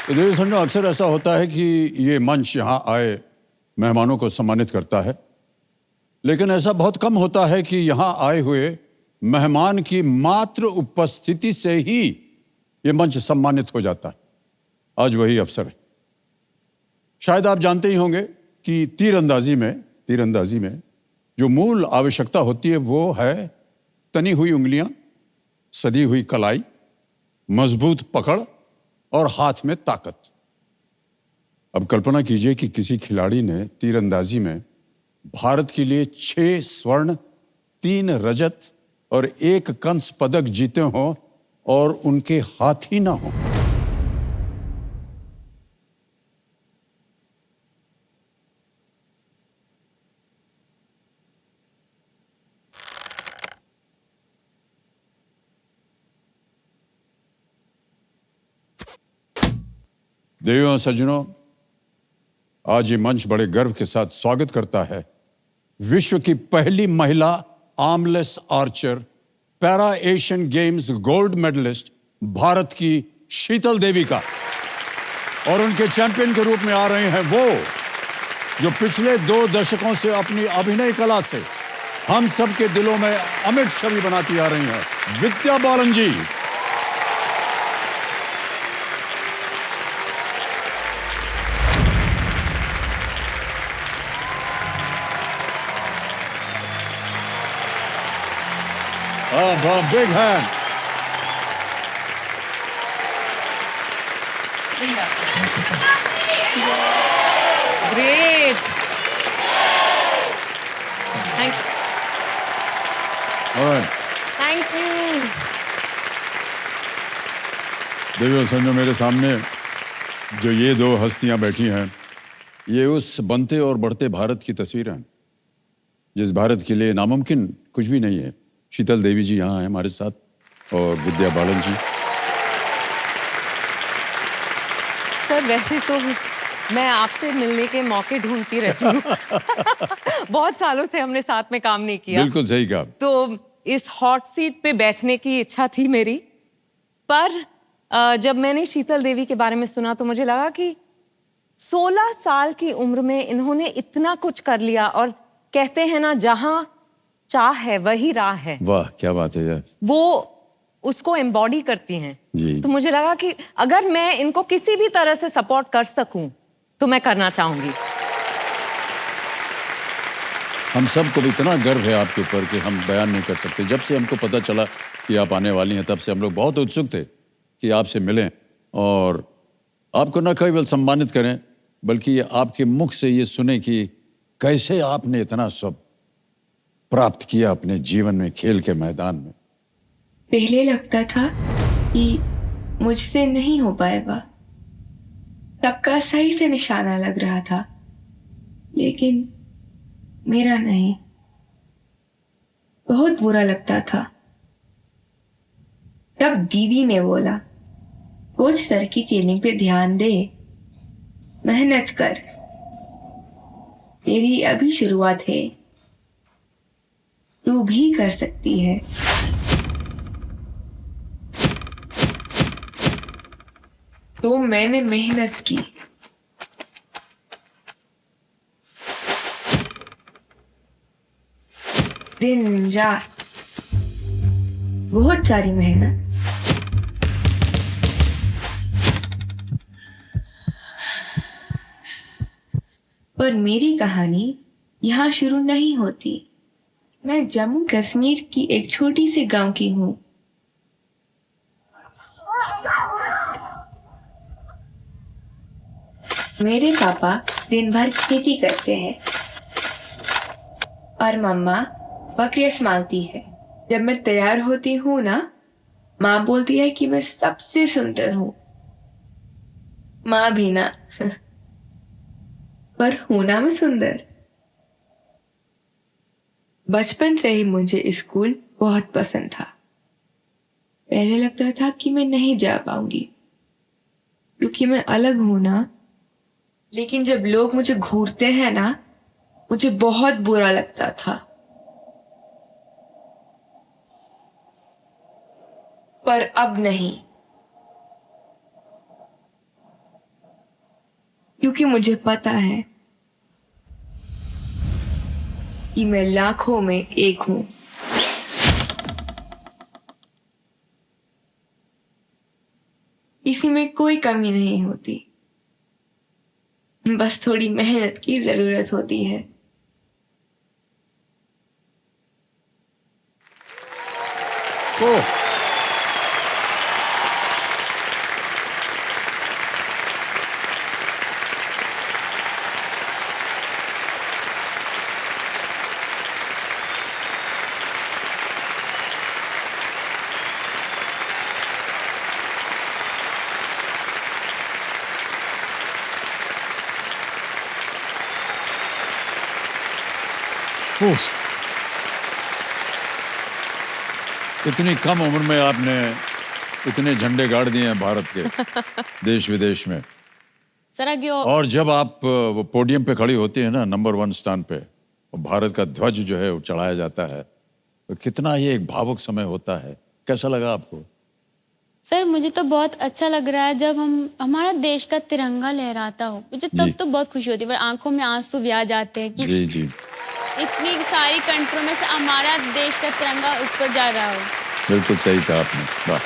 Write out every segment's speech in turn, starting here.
तो देखिए समझो, अक्सर ऐसा होता है कि ये मंच यहाँ आए मेहमानों को सम्मानित करता है, लेकिन ऐसा बहुत कम होता है कि यहाँ आए हुए मेहमान की मात्र उपस्थिति से ही ये मंच सम्मानित हो जाता है। आज वही अवसर है। शायद आप जानते ही होंगे कि तीरंदाजी में जो मूल आवश्यकता होती है वो है तनी हुई उंगलियां, सदी हुई कलाई, मजबूत पकड़ और हाथ में ताकत। अब कल्पना कीजिए कि किसी खिलाड़ी ने तीरंदाजी में भारत के लिए 6 स्वर्ण, 3 रजत और 1 कंस पदक जीते हों और उनके हाथ ही ना हो। देवियों और सज्जनों, आज ये मंच बड़े गर्व के साथ स्वागत करता है विश्व की पहली महिला armless archer, para Asian games gold medallist Bharat की शीतल देवी का। और उनके चैंपियन के रूप में आ रहे हैं वो जो पिछले 2 दशकों से अपनी अभिनय कला से हम सबके दिलों में अमिट छवि बनाती आ रही हैं, विद्या बालन जी। Big hand. Great. Thank All right. you. देखो संजो, मेरे सामने जो ये 2 हस्तियां बैठी हैं, ये उस बनते और बढ़ते भारत की तस्वीर हैं जिस भारत के लिए नामुमकिन कुछ भी नहीं है। शीतल देवी जी यहाँ हैं हमारे साथ और विद्या बालन जी। सर वैसे तो मैं आपसे मिलने के मौके ढूंढती रहती हूँ। बहुत सालों से हमने साथ में काम नहीं किया। बिल्कुल सही कहा। तो इस हॉट सीट पे बैठने की इच्छा थी मेरी, पर जब मैंने शीतल देवी के बारे में सुना तो मुझे लगा कि 16 साल की उम्र में इन्होंने इतना कुछ कर लिया। और कहते हैं ना, जहां चाह है वही राह है। वाह, क्या बात है यार। वो उसको एम्बॉडी करती हैं जी। तो मुझे लगा कि अगर मैं इनको किसी भी तरह से सपोर्ट कर सकूं तो मैं करना चाहूंगी। हम सबको भी इतना गर्व है आपके ऊपर कि हम बयान नहीं कर सकते। जब से हमको पता चला कि आप आने वाली हैं, तब से हम लोग बहुत उत्सुक थे कि आपसे मिलें और आपको न केवल सम्मानित करें, बल्कि आपके मुख से ये सुने कि कैसे आपने इतना सब प्राप्त किया अपने जीवन में, खेल के मैदान में। पहले लगता था कि मुझसे नहीं हो पाएगा, सबका सही से निशाना लग रहा था, लेकिन मेरा नहीं। बहुत बुरा लगता था। तब दीदी ने बोला, कोच सर की ट्रेनिंग पे ध्यान दे, मेहनत कर, तेरी अभी शुरुआत है, तू भी कर सकती है। तो मैंने मेहनत की। दिन रात बहुत सारी मेहनत। पर मेरी कहानी यहाँ शुरू नहीं होती। मैं जम्मू कश्मीर की एक छोटी सी गांव की हूँ। मेरे पापा दिन भर खेती करते हैं और मम्मा बकरियां संभालती है। जब मैं तैयार होती हूँ ना, माँ बोलती है कि मैं सबसे सुंदर हूँ। माँ भी ना। पर हूं ना मैं सुंदर। बचपन से ही मुझे स्कूल बहुत पसंद था। पहले लगता था कि मैं नहीं जा पाऊंगी क्योंकि मैं अलग हूं ना, लेकिन जब लोग मुझे घूरते हैं ना, मुझे बहुत बुरा लगता था। पर अब नहीं। क्योंकि मुझे पता है कि मैं लाखों में एक हूं। इसी में कोई कमी नहीं होती, बस थोड़ी मेहनत की जरूरत होती है। ओह, उफ, इतनी कम उम्र में आपने इतने झंडे गाड़ दिए हैं भारत के देश विदेश में। सर अगेओ और जब आप वो पोडियम पे खड़ी होती है ना, नंबर 1 स्थान पे, और भारत का ध्वज जो है वो चढ़ाया जाता है, तो कितना ये एक भावुक समय होता है। कैसा लगा आपको? सर मुझे तो बहुत अच्छा लग रहा है जब हमारा देश का तिरंगा लहराता हो, मुझे जी। तब तो बहुत खुशी होती है, पर आंखों में आंसू भी आ जाते हैं कि जी जी, इतनी सारी कंट्रियों में से हमारा देश का तिरंगा ऊपर जा रहा हो। बिल्कुल सही कहा आपने। वाह।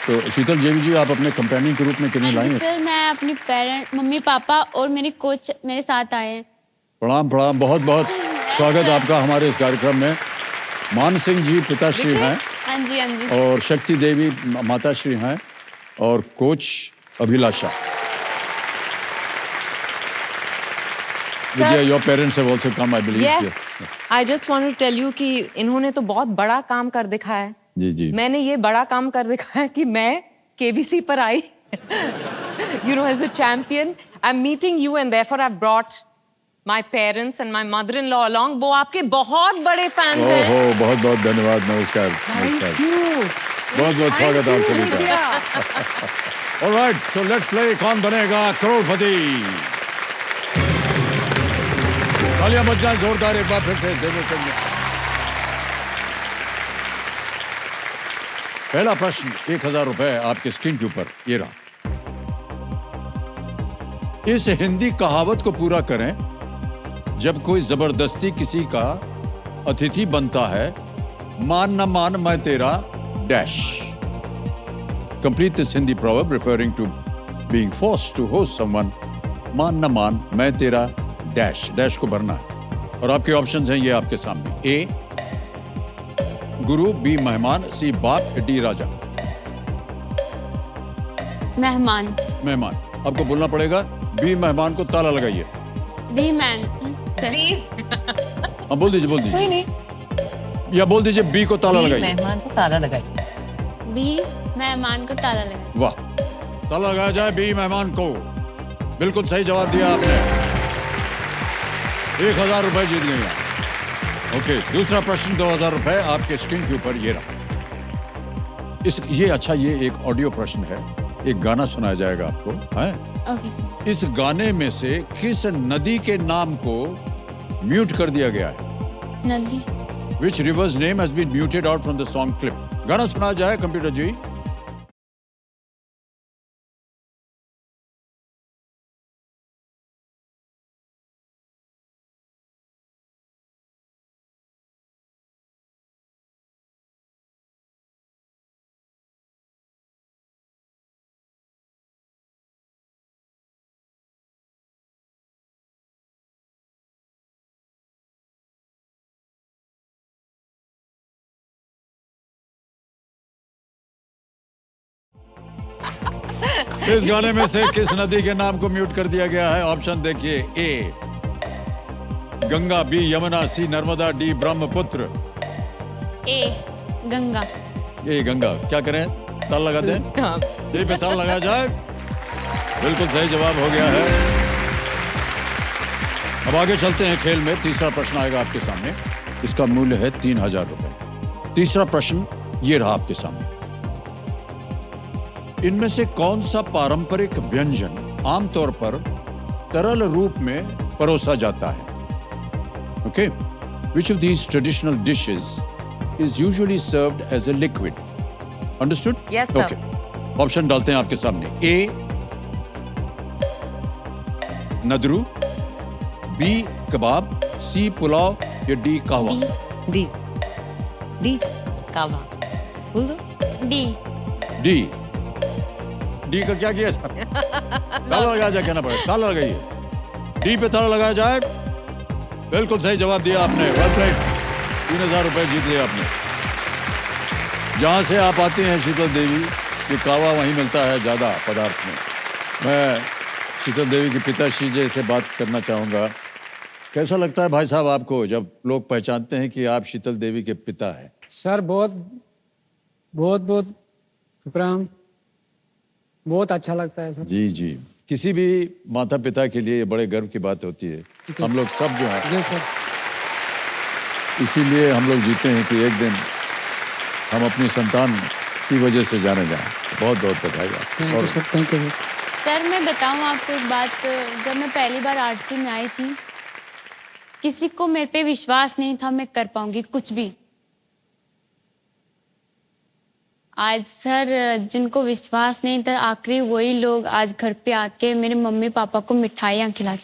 तो शीतल देवी जी, आप अपने कंपेनियन के रूप में कितने लाई हैं? सर मैं अपनी पेरेंट, मम्मी पापा और मेरी कोच मेरे साथ आए हैं। प्रणाम प्रणाम, बहुत बहुत स्वागत आपका हमारे इस कार्यक्रम में। मान सिंह जी पिताश्री हैं हाँ जी हाँ जी। और शक्ति देवी माताश्री हैं और coach Abhilasha. Vidya, your parents have also come, I believe. Yes, I just want to tell you कि इन्होंने तो बहुत बड़ा काम कर दिखाया है। जी जी। मैंने ये बड़ा काम कर दिखाया कि मैं KBC पर आई, you know, as a champion. I'm meeting you and therefore I've brought my parents and my mother-in-law along. वो आपके बहुत बड़े फैंस हैं। ओहो, बहुत बहुत धन्यवाद, नमस्कार नमस्कार, बहुत बहुत स्वागत आप सभी का। Alright, so let's play कौन बनेगा करोड़पति। तालियां बज जाए जोरदार एक बार फिर से देने के लिए। पहला प्रश्न 1000 रुपए आपके स्क्रीन के ऊपर ये रहा। इस हिंदी कहावत को पूरा करें। जब कोई जबरदस्ती किसी का अतिथि बनता है, मान न मान मैं तेरा dash. Complete this Hindi proverb referring to being forced to host someone. मान न मान मैं तेरा डैश, डैश को भरना है। और आपके ऑप्शंस हैं ये आपके सामने। ए गुरु, बी मेहमान, सी बाप, डी राजा। मेहमान। मेहमान आपको बोलना पड़ेगा। बी मेहमान को ताला लगाइए। बी मैन। हाँ बोल दीजिए, बोल कोई दीजिए, नहीं, या बोल दीजिए बी को ताला लगाइए। मेहमान को ताला लगाइए। बी मेहमान को ताला लगा। वाह, ताला लगाया जाए बी मेहमान को। बिल्कुल सही जवाब दिया आपने। 1000 रुपए जीत गए आप। ओके, दूसरा प्रश्न 2000 रुपए आपके स्क्रीन के ऊपर ये रहा। ये एक ऑडियो प्रश्न है। एक गाना सुनाया जाएगा आपको, है? Okay sir. इस गाने में से किस नदी के नाम को म्यूट कर दिया गया है? नदी। Which river's name has been muted out from the song clip? गाना सुनाया जाए कंप्यूटर जी। इस गाने में से किस नदी के नाम को म्यूट कर दिया गया है? ऑप्शन देखिए। ए गंगा, बी यमुना, सी नर्मदा, डी ब्रह्मपुत्र। ए गंगा। ए गंगा। क्या करें, ताल लगा दें? हाँ। ए पे ताल लगाया जाए। बिल्कुल सही जवाब हो गया है। अब आगे चलते हैं खेल में। तीसरा प्रश्न आएगा आपके सामने। इसका मूल्य है 3000 रुपए। तीसरा प्रश्न ये रहा आपके सामने। इनमें से कौन सा पारंपरिक व्यंजन आमतौर पर तरल रूप में परोसा जाता है? Okay, which of these traditional dishes is usually served as a liquid? Understood? Yes, sir. Okay. Option डालते हैं आपके सामने। ए नदरू, बी कबाब, सी पुलाव या डी कहवा? डी डी कावा बोल दो। डी। डी। डी का क्या किया जाए? ताला लगाया जाए, कहना पड़ेगा, ताला लगाइए। डी पे ताला लगाया जाए। बिल्कुल सही जवाब दिया आपने। Well played. 3000 रुपए जीत लिया आपने। जहाँ से आप आती हैं शीतल देवी, ये कावा वहीं मिलता है ज़्यादा पदार्थ में। मैं शीतल देवी के पिताश्री जी से बात करना चाहूँगा। कैसा लगता है भाई साहब आपको जब लोग पहचानते हैं कि आप शीतल देवी के पिता हैं? सर बहुत बहुत बहुत शुक्रान, बहुत अच्छा लगता है सर। जी जी, किसी भी माता पिता के लिए ये बड़े गर्व की बात होती है। हम लोग सब जो हैं जी सर। इसीलिए हम लोग जीते हैं कि एक दिन हम अपनी संतान की वजह से जाने जाएं। बहुत बहुत बधाई थैंक यू आपको। Sir, thank you. सर मैं बताऊं आपको एक बात, जब मैं पहली बार आरची में आई थी, किसी को मेरे पे विश्वास नहीं था मैं कर पाऊंगी कुछ भी। आज सर जिनको विश्वास नहीं था, आखिरी वही लोग आज घर पे आके मेरे मम्मी पापा को मिठाइयाँ खिला।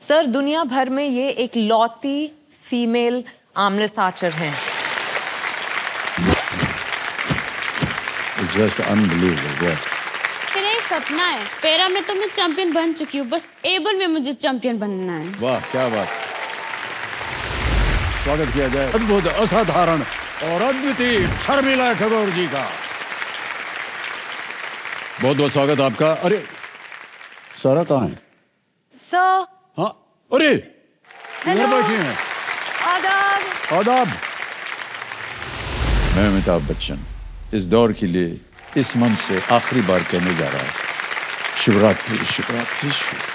सर दुनिया भर में ये एक लौती फीमेल आर्मरेस्ट आर्चर हैं। It's just unbelievable, yes. मेरा एक सपना है, पैरा में तो मैं चैंपियन बन चुकी हूँ, बस एबल में मुझे चैंपियन बनना है। वाह क्या बात। स्वागत किया जाए अद्भुत, असाधारण और अद्वितीय शर्मिला टैगोर जी का। बहुत बहुत स्वागत आपका। अरे सारा कहाँ है? सर हाँ, अरे इधर Hello. बैठी हैं। आदाब। आदाब। मैं अमिताभ बच्चन इस दौर के लिए इस मंच से आखिरी बार कहने जा रहा हूं, शिवरात्रि शिवरात्रि शिवरात्रि।